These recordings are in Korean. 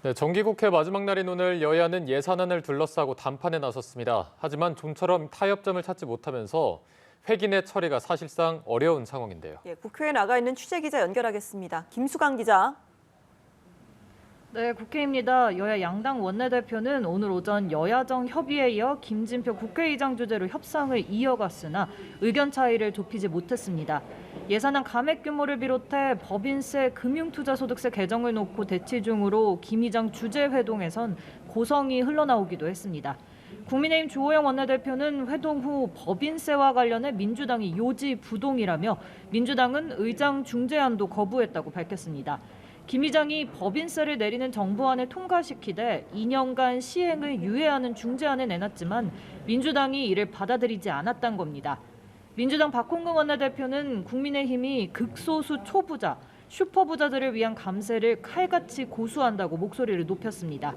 네, 정기국회 마지막 날인 오늘 여야는 예산안을 둘러싸고 담판에 나섰습니다. 하지만 좀처럼 타협점을 찾지 못하면서 회기내 처리가 사실상 어려운 상황인데요. 예, 국회에 나가 있는 취재기자 연결하겠습니다. 김수강 기자. 네, 국회입니다. 여야 양당 원내대표는 오늘 오전 여야정 협의에 이어 김진표 국회의장 주재로 협상을 이어갔으나 의견 차이를 좁히지 못했습니다. 예산안 감액 규모를 비롯해 법인세, 금융투자소득세 개정을 놓고 대치 중으로 김 의장 주재 회동에선 고성이 흘러나오기도 했습니다. 국민의힘 주호영 원내대표는 회동 후 법인세와 관련해 민주당이 요지부동이라며 민주당은 의장 중재안도 거부했다고 밝혔습니다. 김 의장이 법인세를 내리는 정부안을 통과시키되 2년간 시행을 유예하는 중재안을 내놨지만 민주당이 이를 받아들이지 않았던 겁니다. 민주당 박홍근 원내대표는 국민의힘이 극소수 초부자, 슈퍼부자들을 위한 감세를 칼같이 고수한다고 목소리를 높였습니다.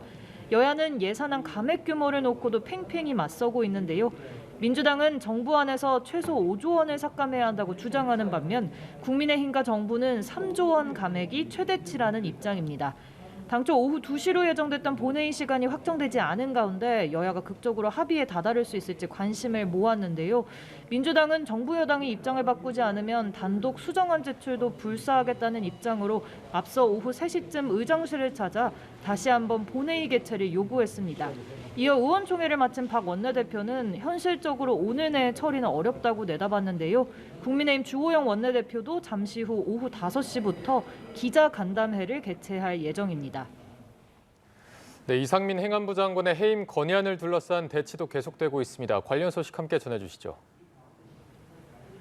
여야는 예산안 감액 규모를 놓고도 팽팽히 맞서고 있는데요. 민주당은 정부안에서 최소 5조 원을 삭감해야 한다고 주장하는 반면 국민의힘과 정부는 3조 원 감액이 최대치라는 입장입니다. 당초 오후 2시로 예정됐던 본회의 시간이 확정되지 않은 가운데 여야가 극적으로 합의에 다다를 수 있을지 관심을 모았는데요. 민주당은 정부 여당이 입장을 바꾸지 않으면 단독 수정안 제출도 불사하겠다는 입장으로 앞서 오후 3시쯤 의장실을 찾아 다시 한번 본회의 개최를 요구했습니다. 이어 의원총회를 마친 박 원내대표는 현실적으로 오늘 내에 처리는 어렵다고 내다봤는데요. 국민의힘 주호영 원내대표도 잠시 후 오후 5시부터 기자간담회를 개최할 예정입니다. 네, 이상민 행안부 장관의 해임 건의안을 둘러싼 대치도 계속되고 있습니다. 관련 소식 함께 전해주시죠.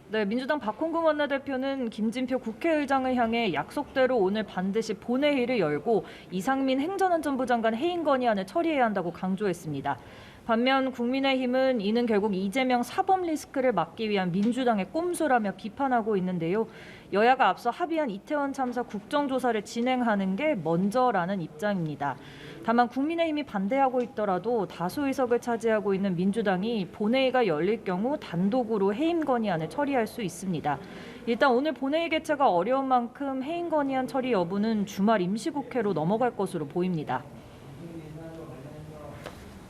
네, 민주당 박홍근 원내대표는 김진표 국회의장을 향해 약속대로 오늘 반드시 본회의를 열고 이상민 행정안전부 장관 해임 건의안을 처리해야 한다고 강조했습니다. 반면 국민의힘은 이는 결국 이재명 사법 리스크를 막기 위한 민주당의 꼼수라며 비판하고 있는데요. 여야가 앞서 합의한 이태원 참사 국정조사를 진행하는 게 먼저라는 입장입니다. 다만 국민의힘이 반대하고 있더라도 다수 의석을 차지하고 있는 민주당이 본회의가 열릴 경우 단독으로 해임 건의안을 처리할 수 있습니다. 일단 오늘 본회의 개최가 어려운 만큼 해임 건의안 처리 여부는 주말 임시국회로 넘어갈 것으로 보입니다.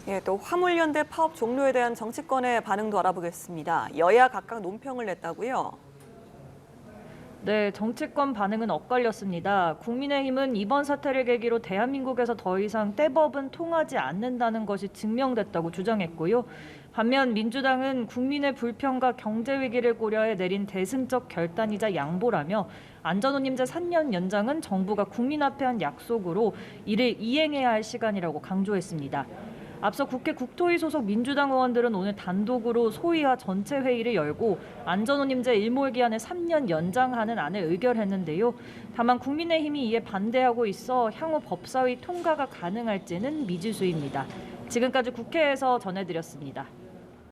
예, 또 화물연대 파업 종료에 대한 정치권의 반응도 알아보겠습니다. 여야 각각 논평을 냈다고요? 네, 정치권 반응은 엇갈렸습니다. 국민의힘은 이번 사태를 계기로 대한민국에서 더 이상 떼법은 통하지 않는다는 것이 증명됐다고 주장했고요. 반면 민주당은 국민의 불평과 경제 위기를 고려해 내린 대승적 결단이자 양보라며 안전운임제 3년 연장은 정부가 국민 앞에 한 약속으로 이를 이행해야 할 시간이라고 강조했습니다. 앞서 국회 국토위 소속 민주당 의원들은 오늘 단독으로 소위와 전체 회의를 열고 안전운임제 일몰기한을 3년 연장하는 안을 의결했는데요. 다만 국민의힘이 이에 반대하고 있어 향후 법사위 통과가 가능할지는 미지수입니다. 지금까지 국회에서 전해드렸습니다.